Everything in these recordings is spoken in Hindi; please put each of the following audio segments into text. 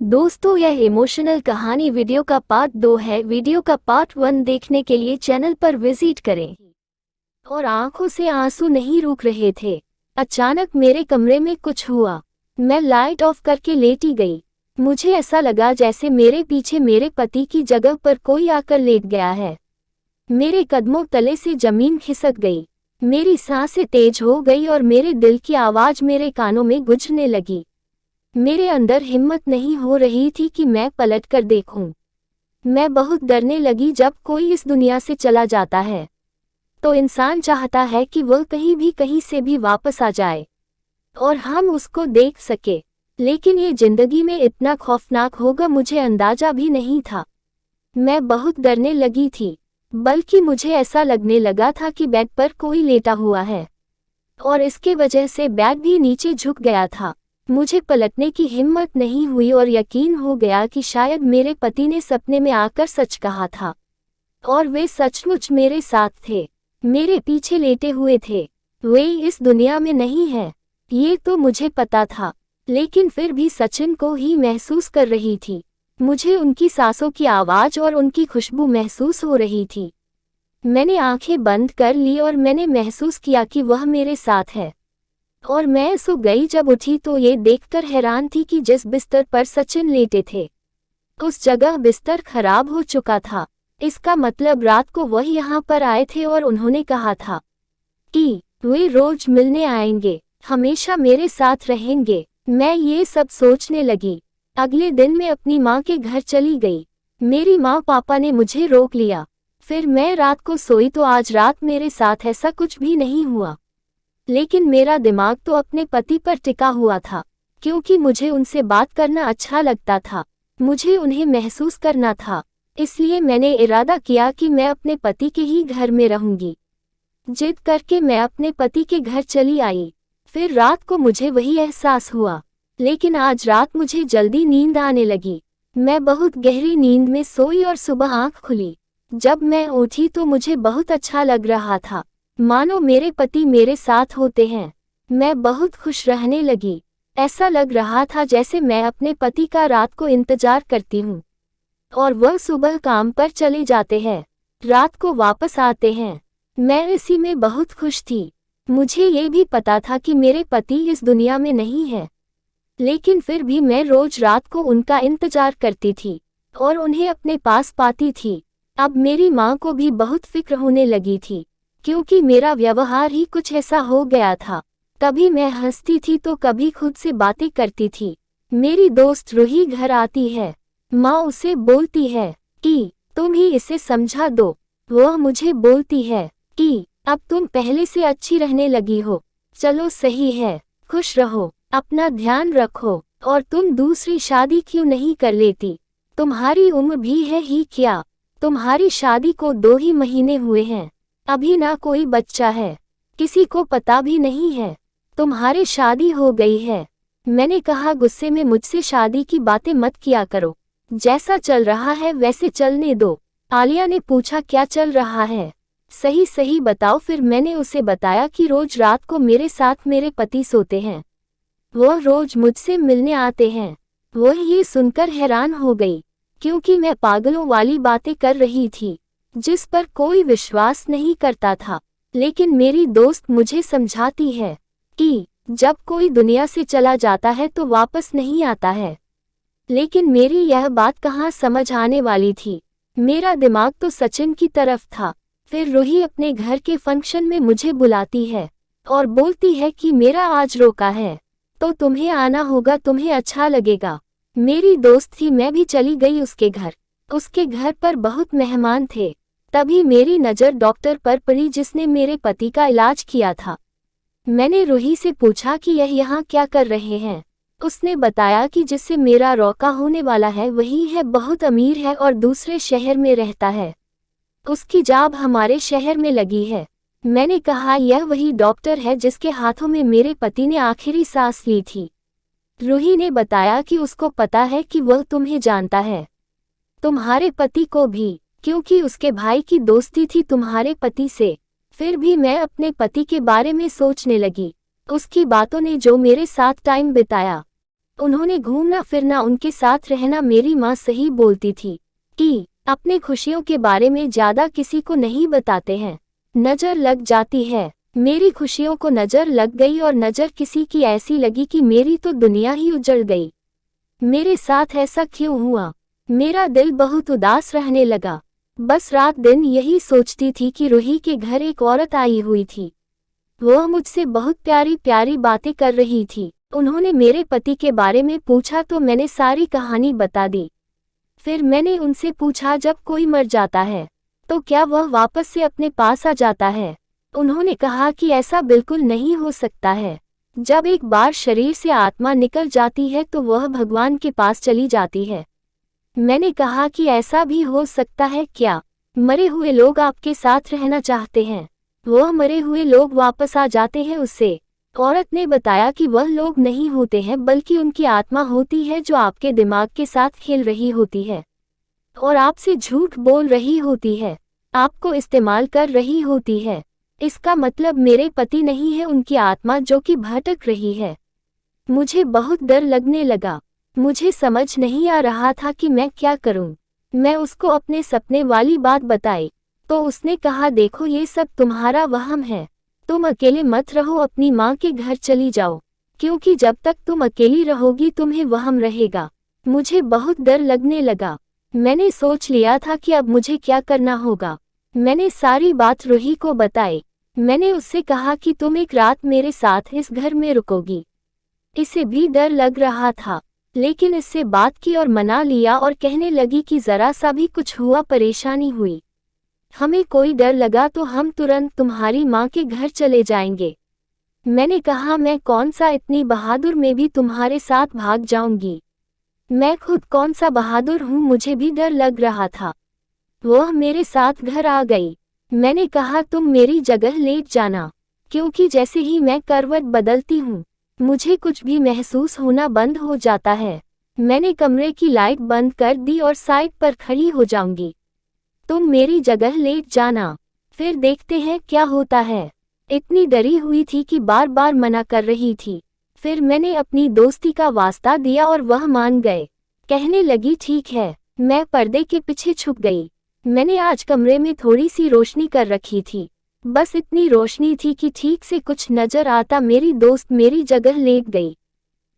दोस्तों, यह इमोशनल कहानी वीडियो का पार्ट 2 है। वीडियो का पार्ट 1 देखने के लिए चैनल पर विजिट करें। और आंखों से आंसू नहीं रुक रहे थे। अचानक मेरे कमरे में कुछ हुआ। मैं लाइट ऑफ करके लेटी गई। मुझे ऐसा लगा जैसे मेरे पीछे मेरे पति की जगह पर कोई आकर लेट गया है। मेरे कदमों तले से जमीन खिसक गई। मेरी सांसें तेज हो गई और मेरे दिल की आवाज मेरे कानों में गूंजने लगी। मेरे अंदर हिम्मत नहीं हो रही थी कि मैं पलट कर देखूं। मैं बहुत डरने लगी। जब कोई इस दुनिया से चला जाता है तो इंसान चाहता है कि वह कहीं से भी वापस आ जाए और हम उसको देख सके। लेकिन ये जिंदगी में इतना खौफनाक होगा मुझे अंदाजा भी नहीं था। मैं बहुत डरने लगी थी, बल्कि मुझे ऐसा लगने लगा था कि बेड पर कोई लेटा हुआ है और इसके वजह से बेड भी नीचे झुक गया था। मुझे पलटने की हिम्मत नहीं हुई और यकीन हो गया कि शायद मेरे पति ने सपने में आकर सच कहा था और वे सचमुच मेरे साथ थे, मेरे पीछे लेटे हुए थे। वे इस दुनिया में नहीं है, ये तो मुझे पता था, लेकिन फिर भी सचिन को ही महसूस कर रही थी। मुझे उनकी सांसों की आवाज और उनकी खुशबू महसूस हो रही थी। मैंने आंखें बंद कर ली और मैंने महसूस किया कि वह मेरे साथ है और मैं सो गई। जब उठी तो ये देखकर हैरान थी कि जिस बिस्तर पर सचिन लेटे थे उस जगह बिस्तर खराब हो चुका था। इसका मतलब रात को वह यहाँ पर आए थे और उन्होंने कहा था कि वे रोज मिलने आएंगे, हमेशा मेरे साथ रहेंगे। मैं ये सब सोचने लगी। अगले दिन मैं अपनी माँ के घर चली गई। मेरी माँ पापा ने मुझे रोक लिया। फिर मैं रात को सोई तो आज रात मेरे साथ ऐसा कुछ भी नहीं हुआ, लेकिन मेरा दिमाग तो अपने पति पर टिका हुआ था, क्योंकि मुझे उनसे बात करना अच्छा लगता था। मुझे उन्हें महसूस करना था, इसलिए मैंने इरादा किया कि मैं अपने पति के ही घर में रहूंगी। जिद करके मैं अपने पति के घर चली आई। फिर रात को मुझे वही एहसास हुआ, लेकिन आज रात मुझे जल्दी नींद आने लगी। मैं बहुत गहरी नींद में सोई और सुबह आंख खुली। जब मैं उठी तो मुझे बहुत अच्छा लग रहा था, मानो मेरे पति मेरे साथ होते हैं। मैं बहुत खुश रहने लगी। ऐसा लग रहा था जैसे मैं अपने पति का रात को इंतजार करती हूँ और वह सुबह काम पर चले जाते हैं, रात को वापस आते हैं। मैं इसी में बहुत खुश थी। मुझे ये भी पता था कि मेरे पति इस दुनिया में नहीं है, लेकिन फिर भी मैं रोज रात को उनका इंतजार करती थी और उन्हें अपने पास पाती थी। अब मेरी माँ को भी बहुत फिक्र होने लगी थी, क्योंकि मेरा व्यवहार ही कुछ ऐसा हो गया था। कभी मैं हंसती थी तो कभी खुद से बातें करती थी। मेरी दोस्त रूही घर आती है। माँ उसे बोलती है कि तुम ही इसे समझा दो। वह मुझे बोलती है कि अब तुम पहले से अच्छी रहने लगी हो, चलो सही है, खुश रहो, अपना ध्यान रखो, और तुम दूसरी शादी क्यों नहीं कर लेती? तुम्हारी उम्र भी है ही क्या? तुम्हारी शादी को 2 ही महीने हुए हैं, अभी ना कोई बच्चा है, किसी को पता भी नहीं है, तुम्हारी शादी हो गई है। मैंने कहा गुस्से में मुझसे शादी की बातें मत किया करो, जैसा चल रहा है वैसे चलने दो। आलिया ने पूछा क्या चल रहा है, सही सही बताओ। फिर मैंने उसे बताया कि रोज रात को मेरे साथ मेरे पति सोते हैं, वह रोज मुझसे मिलने आते हैं। वह ये सुनकर हैरान हो गई, क्योंकि मैं पागलों वाली बातें कर रही थी जिस पर कोई विश्वास नहीं करता था। लेकिन मेरी दोस्त मुझे समझाती है कि जब कोई दुनिया से चला जाता है तो वापस नहीं आता है, लेकिन मेरी यह बात कहाँ समझ आने वाली थी। मेरा दिमाग तो सचिन की तरफ था। फिर रूही अपने घर के फंक्शन में मुझे बुलाती है और बोलती है कि मेरा आज रोका है तो तुम्हें आना होगा, तुम्हें अच्छा लगेगा। मेरी दोस्त थी, मैं भी चली गई उसके घर। उसके घर पर बहुत मेहमान थे। तभी मेरी नज़र डॉक्टर पर पड़ी जिसने मेरे पति का इलाज किया था। मैंने रूही से पूछा कि यह यहाँ क्या कर रहे हैं। उसने बताया कि जिससे मेरा रोका होने वाला है वही है, बहुत अमीर है और दूसरे शहर में रहता है, उसकी जॉब हमारे शहर में लगी है। मैंने कहा यह वही डॉक्टर है जिसके हाथों में मेरे पति ने आखिरी सांस ली थी। रूही ने बताया कि उसको पता है कि वह तुम्हें जानता है, तुम्हारे पति को भी, क्योंकि उसके भाई की दोस्ती थी तुम्हारे पति से। फिर भी मैं अपने पति के बारे में सोचने लगी। उसकी बातों ने जो मेरे साथ टाइम बिताया, उन्होंने घूमना फिरना, उनके साथ रहना। मेरी माँ सही बोलती थी कि अपने खुशियों के बारे में ज्यादा किसी को नहीं बताते हैं, नजर लग जाती है। मेरी खुशियों को नजर लग गई और नजर किसी की ऐसी लगी कि मेरी तो दुनिया ही उजड़ गई। मेरे साथ ऐसा क्यों हुआ? मेरा दिल बहुत उदास रहने लगा। बस रात दिन यही सोचती थी कि रूही के घर एक औरत आई हुई थी। वह मुझसे बहुत प्यारी प्यारी बातें कर रही थी। उन्होंने मेरे पति के बारे में पूछा तो मैंने सारी कहानी बता दी। फिर मैंने उनसे पूछा, जब कोई मर जाता है तो क्या वह वापस से अपने पास आ जाता है? उन्होंने कहा कि ऐसा बिल्कुल नहीं हो सकता है। जब एक बार शरीर से आत्मा निकल जाती है तो वह भगवान के पास चली जाती है। मैंने कहा कि ऐसा भी हो सकता है क्या? मरे हुए लोग आपके साथ रहना चाहते हैं? वह मरे हुए लोग वापस आ जाते हैं उससे? औरत ने बताया कि वह लोग नहीं होते हैं, बल्कि उनकी आत्मा होती है जो आपके दिमाग के साथ खेल रही होती है और आपसे झूठ बोल रही होती है, आपको इस्तेमाल कर रही होती है। इसका मतलब मेरे पति नहीं है, उनकी आत्मा जो कि भटक रही है। मुझे बहुत डर लगने लगा। मुझे समझ नहीं आ रहा था कि मैं क्या करूं। मैं उसको अपने सपने वाली बात बताई तो उसने कहा, देखो ये सब तुम्हारा वहम है, तुम अकेले मत रहो, अपनी माँ के घर चली जाओ, क्योंकि जब तक तुम अकेली रहोगी तुम्हें वहम रहेगा। मुझे बहुत डर लगने लगा। मैंने सोच लिया था कि अब मुझे क्या करना होगा। मैंने सारी बात रूही को बताई। मैंने उससे कहा कि तुम एक रात मेरे साथ इस घर में रुकोगी। इसे भी डर लग रहा था, लेकिन इससे बात की और मना लिया और कहने लगी कि जरा सा भी कुछ हुआ, परेशानी हुई, हमें कोई डर लगा तो हम तुरंत तुम्हारी माँ के घर चले जाएंगे। मैंने कहा, मैं कौन सा इतनी बहादुर, मैं भी तुम्हारे साथ भाग जाऊंगी। मैं खुद कौन सा बहादुर हूँ, मुझे भी डर लग रहा था। वह मेरे साथ घर आ गई। मैंने कहा, तुम मेरी जगह लेट जाना, क्योंकि जैसे ही मैं करवट बदलती हूँ मुझे कुछ भी महसूस होना बंद हो जाता है। मैंने कमरे की लाइट बंद कर दी और साइड पर खड़ी हो जाऊंगी। तुम मेरी जगह लेट जाना, फिर देखते हैं क्या होता है। इतनी डरी हुई थी कि बार बार मना कर रही थी। फिर मैंने अपनी दोस्ती का वास्ता दिया और वह मान गए। कहने लगी, ठीक है। मैं पर्दे के पीछे छुप गई। मैंने आज कमरे में थोड़ी सी रोशनी कर रखी थी, बस इतनी रोशनी थी कि ठीक से कुछ नजर आता। मेरी दोस्त मेरी जगह लेट गई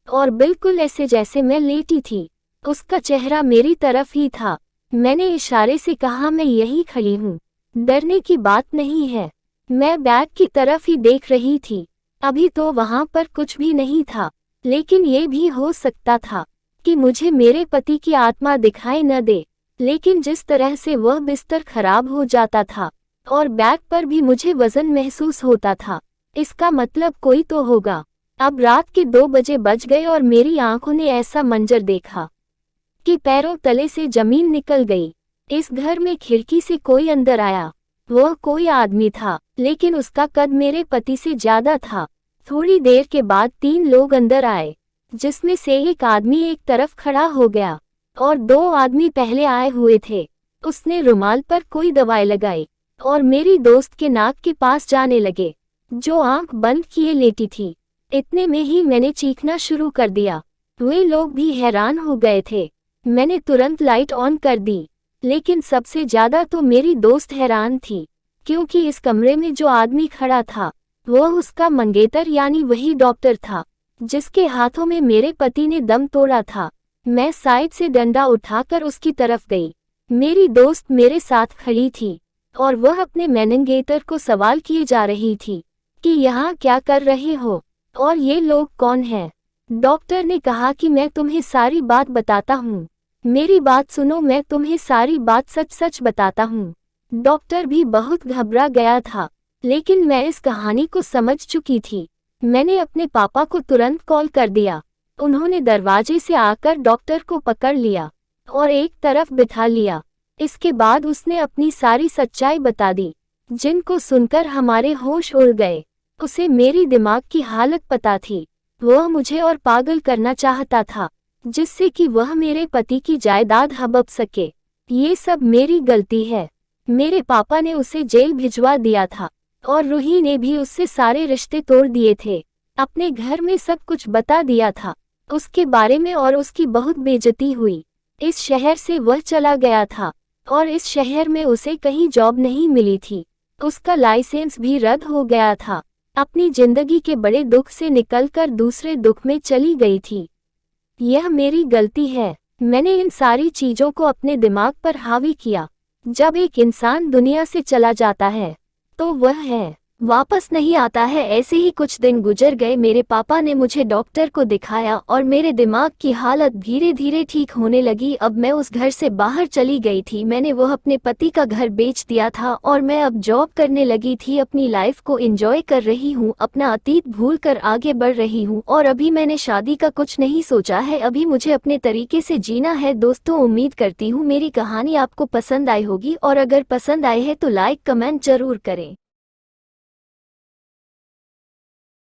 और बिल्कुल ऐसे जैसे मैं लेटी थी। उसका चेहरा मेरी तरफ ही था। मैंने इशारे से कहा, मैं यहीं खड़ी हूँ, डरने की बात नहीं है। मैं बैग की तरफ ही देख रही थी। अभी तो वहां पर कुछ भी नहीं था, लेकिन ये भी हो सकता था कि मुझे मेरे पति की आत्मा दिखाई न दे। लेकिन जिस तरह से वह बिस्तर खराब हो जाता था और बैग पर भी मुझे वजन महसूस होता था, इसका मतलब कोई तो होगा। अब रात के 2 बजे बज गए और मेरी आंखों ने ऐसा मंजर देखा कि पैरों तले से जमीन निकल गई। इस घर में खिड़की से कोई अंदर आया। वह कोई आदमी था, लेकिन उसका कद मेरे पति से ज्यादा था। थोड़ी देर के बाद 3 लोग अंदर आए, जिसमें से एक आदमी एक तरफ खड़ा हो गया और 2 आदमी पहले आए हुए थे। उसने रुमाल पर कोई दवाई लगाई और मेरी दोस्त के नाक के पास जाने लगे, जो आंख बंद किए लेटी थी। इतने में ही मैंने चीखना शुरू कर दिया। वे लोग भी हैरान हो गए थे। मैंने तुरंत लाइट ऑन कर दी, लेकिन सबसे ज्यादा तो मेरी दोस्त हैरान थी, क्योंकि इस कमरे में जो आदमी खड़ा था वह उसका मंगेतर यानी वही डॉक्टर था, जिसके हाथों में मेरे पति ने दम तोड़ा था। मैं साइड से डंडा उठाकर उसकी तरफ गई। मेरी दोस्त मेरे साथ खड़ी थी और वह अपने मैनेंगेटर को सवाल किए जा रही थी कि यहाँ क्या कर रहे हो और ये लोग कौन हैं। डॉक्टर ने कहा कि मैं तुम्हें सारी बात बताता हूँ, मेरी बात सुनो, मैं तुम्हें सारी बात सच सच बताता हूँ। डॉक्टर भी बहुत घबरा गया था, लेकिन मैं इस कहानी को समझ चुकी थी। मैंने अपने पापा को तुरंत कॉल कर दिया। उन्होंने दरवाजे से आकर डॉक्टर को पकड़ लिया और एक तरफ बिठा लिया। इसके बाद उसने अपनी सारी सच्चाई बता दी, जिनको सुनकर हमारे होश उड़ गए। उसे मेरी दिमाग की हालत पता थी। वह मुझे और पागल करना चाहता था, जिससे कि वह मेरे पति की जायदाद हड़प सके। ये सब मेरी गलती है। मेरे पापा ने उसे जेल भिजवा दिया था और रूही ने भी उससे सारे रिश्ते तोड़ दिए थे। अपने घर में सब कुछ बता दिया था। उसके बारे में और उसकी बहुत बेइज्जती हुई। इस शहर से वह चला गया था और इस शहर में उसे कहीं जॉब नहीं मिली थी। उसका लाइसेंस भी रद्द हो गया था। अपनी जिंदगी के बड़े दुख से निकलकर दूसरे दुख में चली गई थी। यह मेरी गलती है। मैंने इन सारी चीजों को अपने दिमाग पर हावी किया। जब एक इंसान दुनिया से चला जाता है तो वह वापस नहीं आता है। ऐसे ही कुछ दिन गुजर गए। मेरे पापा ने मुझे डॉक्टर को दिखाया और मेरे दिमाग की हालत धीरे धीरे ठीक होने लगी। अब मैं उस घर से बाहर चली गई थी। मैंने वह अपने पति का घर बेच दिया था और मैं अब जॉब करने लगी थी। अपनी लाइफ को एंजॉय कर रही हूँ, अपना अतीत भूल कर आगे बढ़ रही हूँ और अभी मैंने शादी का कुछ नहीं सोचा है। अभी मुझे अपने तरीके से जीना है। दोस्तों, उम्मीद करती हूँ मेरी कहानी आपको पसंद आई होगी और अगर पसंद आई है तो लाइक कमेंट जरूर करें।